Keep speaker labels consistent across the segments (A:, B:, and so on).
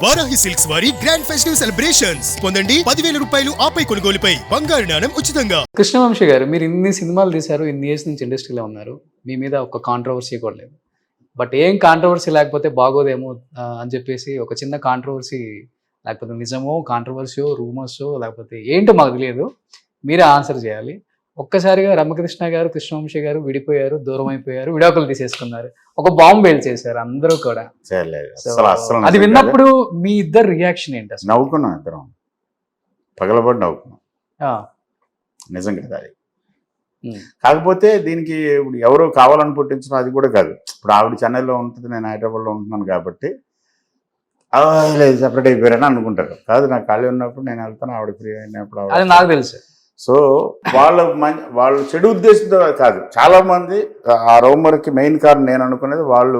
A: Varahi silks వారి grand festive celebrations పొందండి 10,000 రూపాయలు ఆపై కొనుగోలుపై బంగారు నాణెం ఉచితంగా.
B: కృష్ణవంశీ గారు, మీరు ఇన్ని సినిమాలు తీశారు, ఇన్ని ఇయర్స్ నుంచి ఇండస్ట్రీలో ఉన్నారు, మీ మీద ఒక కాంట్రవర్సీ కూడా లేదు. బట్ ఏం కాంట్రవర్సీ లేకపోతే బాగోదేమో అని చెప్పేసి ఒక చిన్న కాంట్రవర్సీ, లేకపోతే నిజమో కాంట్రవర్సీయో రూమర్సో లేకపోతే ఏంటో మాకు తెలియదు, మీరే ఆన్సర్ చేయాలి. ఒక్కసారిగా రమ్యకృష్ణ గారు, కృష్ణవంశీ గారు విడిపోయారు, దూరం అయిపోయారు, విడాకులు తీసేసుకున్నారు, ఒక బాంబు బేల్ చేశారు అందరూ కూడా. అది విన్నప్పుడు మీ ఇద్దరు రియాక్షన్ ఏంటి అసలు?
C: నవ్వుకున్నాం, ఇద్దరం పగలబడి నవ్వుకున్నాం. నిజం కదా అది. కాకపోతే దీనికి ఇప్పుడు ఎవరో కావాలని పుట్టించడం అది కూడా కాదు. ఇప్పుడు ఆవిడ చెన్నైలో ఉంటుంది, నేను హైదరాబాద్లో ఉంటున్నాను కాబట్టి లేదు సెపరేట్ అయిపోయారని అనుకుంటారు. కాదు, నాకు ఖాళీ ఉన్నప్పుడు నేను వెళ్తాను, ఆవిడ ఫ్రీ అయినప్పుడు
B: అది నాకు తెలుసు.
C: సో వాళ్ళు చెడు ఉద్దేశంతో కాదు. చాలా మంది ఆ రూమర్కి మెయిన్ కారణం నేను అనుకునేది, వాళ్ళు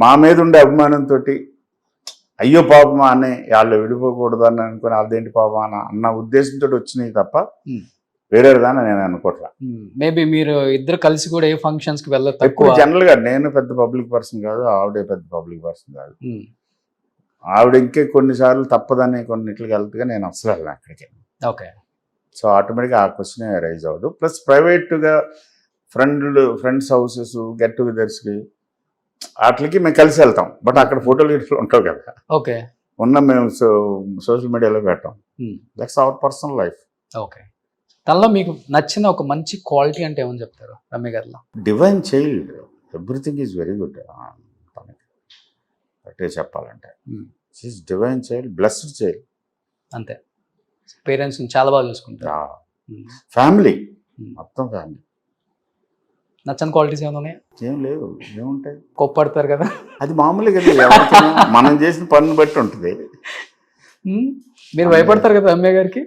C: మా మీద ఉండే అభిమానంతో అయ్యో పాపమా అని వాళ్ళు విడిపోకూడదు అని అనుకుని అదేంటి పాపమా అన్న ఉద్దేశంతో వచ్చినాయి తప్ప వేరేదాన్ని నేను అనుకోవట్లా.
B: మేబీ మీరు ఇద్దరు కలిసి కూడా ఏ ఫంక్షన్స్ కి వెళ్ళదు.
C: జనరల్ గా నేను పెద్ద పబ్లిక్ పర్సన్ కాదు, ఆవిడే పెద్ద పబ్లిక్ పర్సన్ కాదు. ఆవిడ ఇంకే కొన్నిసార్లు తప్పదని కొన్నిట్లకి వెళ్తుగా నేను అసలు వెళ్ళను అక్కడికి.
B: ఓకే.
C: సో ఆటోమేటిక్గా ఆ క్వశ్చన్ రైజ్ అవ్వదు. ప్లస్ ప్రైవేట్గా ఫ్రెండ్స్ హౌసెస్ గెట్ టుగెదర్స్కి వాటికి మేము కలిసి వెళ్తాం. బట్ అక్కడ ఫోటోలు గిట్లు ఉంటావు కదా.
B: ఓకే.
C: మేము సోషల్ మీడియాలో పెట్టాం. That's our personal life.
B: Okay. తనలో మీకు నచ్చిన ఒక మంచి క్వాలిటీ అంటే ఏమని చెప్తారు రమ్య గారిలో?
C: Divine child, everything is very good. అట్టే చెప్పాలంటే she is divine child, blessed child.
B: అంతే. పేరెంట్స్ చాలా బాగా చూసుకుంటారు.
C: ఫ్యామిలీ మొత్తం ఫ్యామిలీ.
B: నచ్చని క్వాలిటీస్ ఏమైనా ఉన్నాయి?
C: ఏం లేవు. ఏముంటాయి?
B: కోప్పడతారు కదా,
C: అది మామూలుగా ఎవరికైనా మనం చేసిన పనులు బట్టి ఉంటుంది.
B: మీరు భయపడతారు కదా రమ్య గారికి?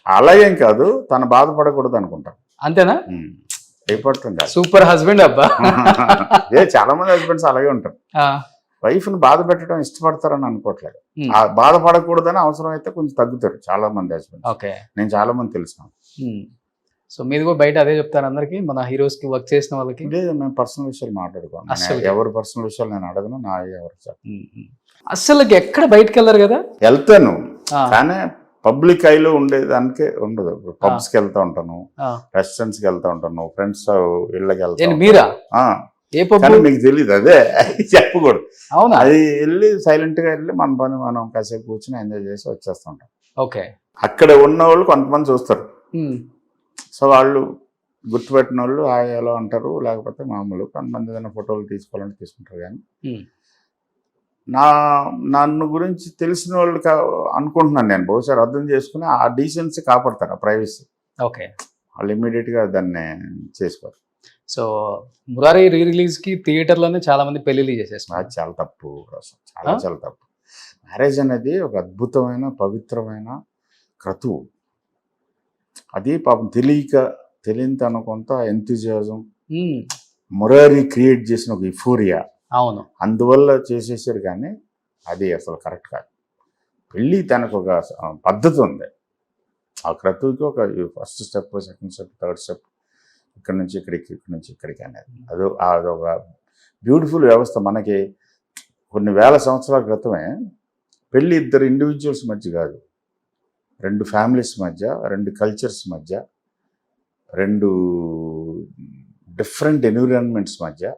C: అలాగేం కాదు, తను బాధపడకూడదు అనుకుంటాను.
B: అంతేనా?
C: భయపడుతుంది.
B: సూపర్ హస్బెండ్ అబ్బా.
C: చాలా మంది హస్బెండ్స్ అలాగే ఉంటారు. వైఫ్ని బాధ పెట్టడం ఇష్టపడతారని అనుకోవట్లేదు. బాధపడకూడదని అవసరం అయితే కొంచెం తగ్గుతారు చాలా మంది హస్బెండ్.
B: ఓకే.
C: నేను చాలా మంది తెలుసు.
B: సో మీరు కూడా బయట అదే చెప్తారు అందరికి, మన హీరోస్ కి వర్క్ చేసిన వాళ్ళకి?
C: లేదు, మేము పర్సనల్ విషయాలు మాట్లాడుకోను. ఎవరు పర్సనల్ విషయాలు నేను అడగను, నా ఎవరు
B: అసలు ఎక్కడ బయటకు వెళ్ళరు కదా.
C: వెళ్తాను కానీ పబ్లిక్ ఐలో ఉండేదానికే ఉండదు. పబ్స్కి వెళ్తా ఉంటాను, రెస్టారెంట్స్కి వెళ్తా ఉంటాను, ఫ్రెండ్స్ ఇళ్ళకి వెళ్తాను.
B: మీరా?
C: మీకు తెలీదు, అదే చెప్పకూడదు.
B: అవునా?
C: అది వెళ్ళి సైలెంట్ గా వెళ్ళి మన పని మనం కాసేపు కూర్చొని ఎంజాయ్ చేసి వచ్చేస్తుంటాం.
B: ఓకే.
C: అక్కడ ఉన్న వాళ్ళు కొంతమంది చూస్తారు. సో వాళ్ళు గుర్తుపెట్టిన వాళ్ళు ఎలా అంటారు, లేకపోతే మామూలు కొంతమంది ఏదైనా ఫోటోలు తీసుకోవాలంటే తీసుకుంటారు. కానీ నన్ను గురించి తెలిసిన వాళ్ళు అనుకుంటున్నాను నేను, బహుశా అర్థం చేసుకుని ఆ డీసెన్సీ కాపాడతారు, ఆ ప్రైవసీ.
B: ఓకే.
C: వాళ్ళు ఇమీడియట్గా దాన్ని చేసుకోరు.
B: సో మురారి రీ రిలీజ్ కి థియేటర్లోనే చాలా మంది పెళ్లిళ్ళు చేసేస్తున్నారు.
C: అది చాలా తప్పు, చాలా చాలా తప్పు. మ్యారేజ్ అనేది ఒక అద్భుతమైన పవిత్రమైన క్రతువు. అది పాపం తెలియని తన కొంత ఎంతూజియాజం మురారి క్రియేట్ చేసిన ఒక యుఫోరియా.
B: అవును.
C: అందువల్ల చేసేసారు. కానీ అది అసలు కరెక్ట్ కాదు. పెళ్ళి తనకు ఒక పద్ధతి ఉంది. ఆ క్రతువుకి ఒక first step, second step, third step, ఇక్కడ నుంచి ఇక్కడికి, ఇక్కడ నుంచి ఇక్కడికి అనేది అదొక బ్యూటిఫుల్ వ్యవస్థ. మనకి కొన్ని వేల సంవత్సరాల క్రితమే పెళ్ళి ఇద్దరు ఇండివిజువల్స్ మధ్య కాదు, రెండు ఫ్యామిలీస్ మధ్య, రెండు కల్చర్స్ మధ్య, రెండు డిఫరెంట్ ఎన్విరాన్మెంట్స్ మధ్య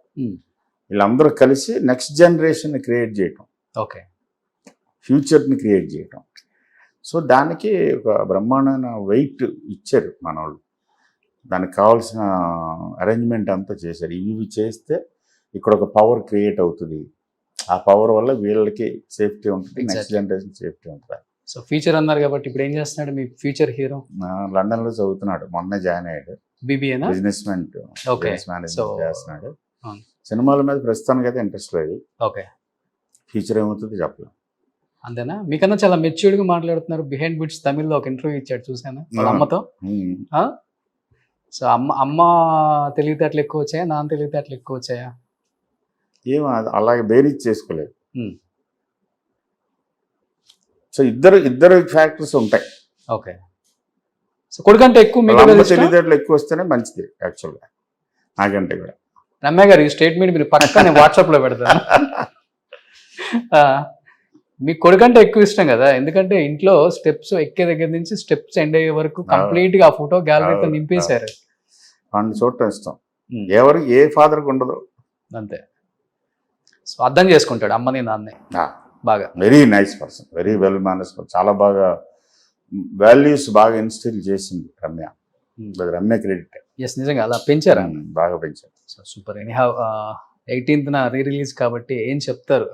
C: వీళ్ళందరూ కలిసి నెక్స్ట్ జనరేషన్ని క్రియేట్ చేయటం,
B: ఓకే,
C: ఫ్యూచర్ని క్రియేట్ చేయటం. సో దానికి ఒక బ్రహ్మాండమైన వెయిట్ ఇచ్చారు మన వాళ్ళు. దానికి కావాల్సిన అరేంజ్మెంట్ అంతా చేశారు. ఇవి చేస్తే ఇక్కడ ఒక పవర్ క్రియేట్ అవుతుంది. ఆ పవర్ వల్ల వీళ్ళకి సేఫ్టీ ఉంటుంది, నెక్స్ట్ జనరేషన్ సేఫ్టీ ఉంటుంది.
B: సో ఫ్యూచర్ అన్నారు కాబట్టి ఇప్పుడు ఏం చేస్తున్నాడు మీ ఫ్యూచర్ హీరో?
C: లండన్లో చదువుతున్నాడు, మొన్నే జాయిన్ అయ్యాడు.
B: బీబీఏనా?
C: బిజినెస్ మేనేజ్మెంట్ చేస్తున్నాడు. సినిమాల మీద ప్రస్తుతానికి అయితే ఇంట్రెస్ట్ లేదు.
B: ఓకే.
C: ఫ్యూచర్ ఏమవుతుంది చెప్పలేదు.
B: అంతేనా? మీకన్నా చాలా మెచ్యూర్డ్గా మాట్లాడుతున్నారు. బిహైండ్ బిట్స్ తమిళ్లో ఒక ఇంటర్వ్యూ ఇచ్చాడు, చూసాను వాళ్ళ అమ్మతో. సో అమ్మ తెలివితేటలు ఎక్కువ వచ్చాయా, నాన్న తెలివితేటలు ఎక్కువ వచ్చాయా?
C: ఏమో అలాగే బేరీజ్ చేసుకోలేదు. సో ఇద్దరు ఫ్యాక్టర్స్ ఉంటాయి.
B: ఓకే. సో కొడుకంటే ఎక్కువ
C: తెలివితేటలు ఎక్కువ వస్తేనే మంచిది యాక్చువల్గా నాకంటే కూడా.
B: రమ్య గారు ఈ స్టేట్మెంట్ మీరు పక్కనే వాట్సాప్లో పెడతాను. మీ కొడుకంటే ఎక్కువ ఇష్టం కదా, ఎందుకంటే ఇంట్లో స్టెప్స్ ఎక్కే దగ్గర నుంచి స్టెప్స్ ఎండ్ అయ్యే వరకు కంప్లీట్ గా ఆ ఫోటో గ్యాలరీతో నింపేశారు.
C: వాడిని చూడటం ఇష్టం.
B: ఉమ్.
C: ఎవరు ఏ ఫాదర్కి ఉండదు.
B: అంతే. సో అర్థం చేసుకుంటాడు అమ్మని నాన్నే బాగా.
C: Very nice person, very well manners, చాలా బాగా వాల్యూస్ బాగా ఇన్స్టిల్ చేసింది రమ్య. రమ్య క్రెడిట్.
B: ఎస్, నిజంగా అలా పెంచారా?
C: బాగా పెంచారు.
B: So super. Anyhow 18th re release కాబట్టి ఏం చెప్తారు?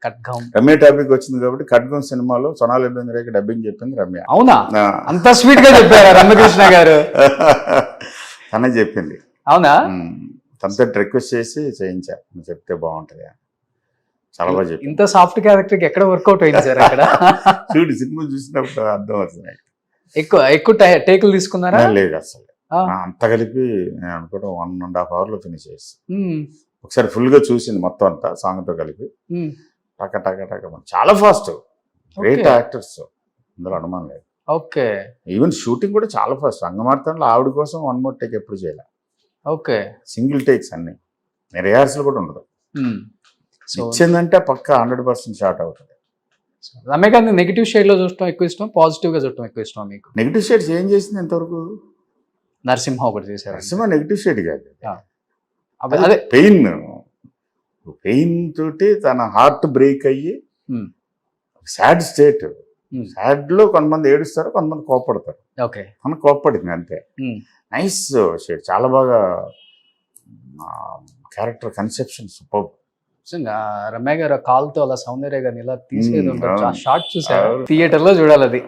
B: ఖడ్గం
C: రమ్య టాపిక్ వచ్చింది కాబట్టి ఖడ్గం సినిమాలో సోనాలి బెంద్రేకి డబ్బింగ్ చెప్పింది రమ్య.
B: అవునా? అంత స్వీట్ గా చెప్పారా రమ్యకృష్ణ గారు?
C: తనే చెప్పింది.
B: అవునా?
C: తనతో రిక్వెస్ట్ చేసి చేయించారు, నువ్వు చెప్తే బాగుంటుంది. చాలా బాగా చెప్పి.
B: ఇంత సాఫ్ట్ క్యారెక్టర్ కి ఎక్కడ వర్కౌట్ అయింది సార్ అక్కడ?
C: చూడు, సినిమా చూసినప్పుడు అర్థం అవుతుంది.
B: ఎక్కువ టేకులు తీసుకున్నారా?
C: లేదు అసలు. అంత కలిపి నేను అనుకోవడం 1.5 hours ఫినిష్ చేసి ఒకసారి ఫుల్ గా చూసింది మొత్తం అంతా సాంగ్ తో కలిపి. టక టక టక చాలా ఫాస్ట్. గ్రేట్ యాక్టర్స్, అందులో అనుమానం లేదు.
B: ఓకే.
C: ఈవెన్ షూటింగ్ కూడా చాలా ఫాస్ట్. అంగమార్తంలో ఆవిడ కోసం 1 more టేక్ ఎప్పుడు చేయాలి.
B: ఓకే.
C: సింగిల్ టేక్స్ అన్ని, రిహార్సల్ కూడా ఉండదు. ఇచ్చిందంటే పక్క 100% షార్ట్ అవుతుంది.
B: రమ్య గారిని నెగిటివ్ షేడ్ లో చూడటం ఎక్కువ ఇష్టం, పాజిటివ్ గా చూడటం ఎక్కువ ఇష్టం మీకు?
C: నెగిటివ్ షేడ్స్ ఏం చేసింది ఇంతవరకు?
B: నరసింహ ఒకటి చేశారు.
C: నరసింహ నెగిటివ్ షేడ్ కాదు,
B: అదే
C: పెయిన్ తోటి తన హార్ట్ బ్రేక్ అయ్యి సాడ్ స్టేట్. సాడ్ లో కొంతమంది ఏడుస్తారు, కొంతమంది కోప్పడతారు.
B: ఓకే.
C: తను కోప్పడింది అంతే. నైస్ షేడ్, చాలా బాగా క్యారెక్టర్ కన్సెప్షన్ సూపర్.
B: రమ్య గారు కాల్తో అలా సౌందర్య గారిని ఇలా తీసేది ఉంటుంది, షార్ట్ చూసారు, థియేటర్ లో చూడాలి అది.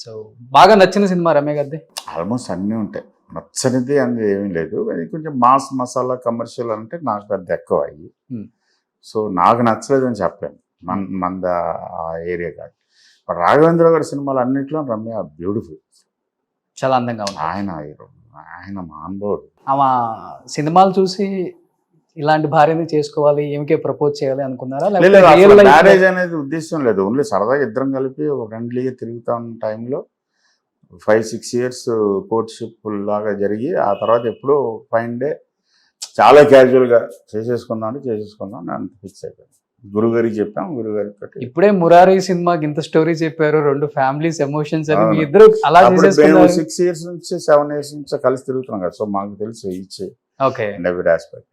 B: సో బాగా నచ్చిన సినిమా రమ్య గారిది?
C: ఆల్మోస్ట్ అన్నీ ఉంటాయి, నచ్చనిది అనేది ఏమీ లేదు. అది కొంచెం మాస్ మసాలా కమర్షియల్ అంటే నాకు పెద్ద ఎక్కువ అయ్యి, సో నాకు నచ్చలేదని చెప్పాను. మంద ఆ ఏరియా కాదు. బట్ రాఘవేంద్ర గారి సినిమాలు అన్నింటిలో రమ్య బ్యూటిఫుల్,
B: చాలా అందంగా ఉంది.
C: ఆయన మానవుడు.
B: ఆమె సినిమాలు చూసి ఇలాంటి భార్యని చేసుకోవాలి, ఏమికే ప్రపోజ్ చేయాలి అనుకున్నారా?
C: మ్యారేజ్ అనేది ఉద్దేశం లేదు, ఓన్లీ సరదాగా ఇద్దరం కలిపి ఒక ఫ్రెండ్లీగా తిరుగుతా ఉన్న టైంలో 5-6 years కోర్ట్షిప్ లాగా జరిగి, ఆ తర్వాత ఎప్పుడో ఫైన్ డే చాలా క్యాజువల్గా చేసేసుకుందాం అంత ఫిక్స్ అయిపోయింది. గురుగారికి చెప్పాం, గురుగారితో
B: ఇప్పుడే మురారి సినిమాకి ఇంత స్టోరీ చెప్పారు, 2 families ఎమోషన్స్ అని, మీ ఇద్దరు అలా
C: 6 years నుంచి 7 years నుంచి కలిసి తిరుగుతున్నాం కదా, సో మాకు తెలుసు ఇచ్చే ఎవరి ఆస్పెక్ట్.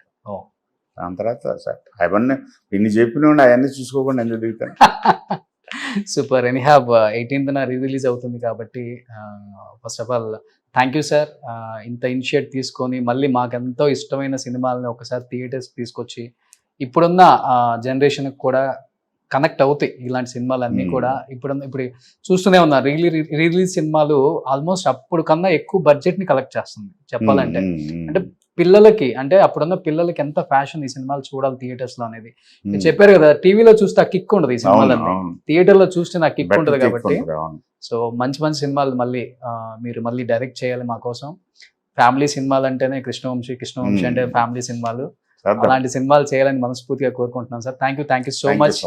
C: దాని తర్వాత అవన్నీ ఇన్ని చెప్పిన అవన్నీ చూసుకోకుండా ఎందుకు దిగుతాను.
B: Super. Anyhow 18th re release అవుతుంది కాబట్టి first of all thank you sir. ఇంత ఇనిషియేట్ తీసుకొని మళ్ళీ మాకెంతో ఇష్టమైన సినిమాలని ఒకసారి థియేటర్స్ తీసుకొచ్చి ఇప్పుడున్న జనరేషన్కి కూడా కనెక్ట్ అవుతాయి ఇలాంటి సినిమాలన్నీ కూడా. ఇప్పుడు చూస్తూనే ఉన్నా రిలీజ్ సినిమాలు ఆల్మోస్ట్ అప్పుడు కన్నా ఎక్కువ బడ్జెట్ని కలెక్ట్ చేస్తుంది చెప్పాలంటే. అంటే పిల్లలకి, అంటే అప్పుడున్న పిల్లలకి ఎంత ఫ్యాషన్ ఈ సినిమాలు చూడాలి థియేటర్స్ లో అనేది. చెప్పారు కదా, టీవీలో చూస్తే ఆ కిక్ ఉండదు, ఈ సినిమాలన్నీ థియేటర్ లో చూస్తే నాకు కిక్ ఉంటుంది కాబట్టి. సో మంచి మంచి సినిమాలు మళ్ళీ మీరు మళ్ళీ డైరెక్ట్ చేయాలి మా కోసం. ఫ్యామిలీ సినిమాలు అంటేనే కృష్ణవంశీ అంటే ఫ్యామిలీ సినిమాలు, అలాంటి సినిమాలు చేయాలని మనస్ఫూర్తిగా కోరుకుంటున్నాను sir. Thank you so much.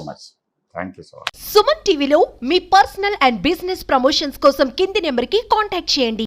D: Suman టీవీలో మీ పర్సనల్ అండ్ బిజినెస్ ప్రమోషన్స్ కోసం కింది నెంబర్కి కాంటాక్ట్ చేయండి.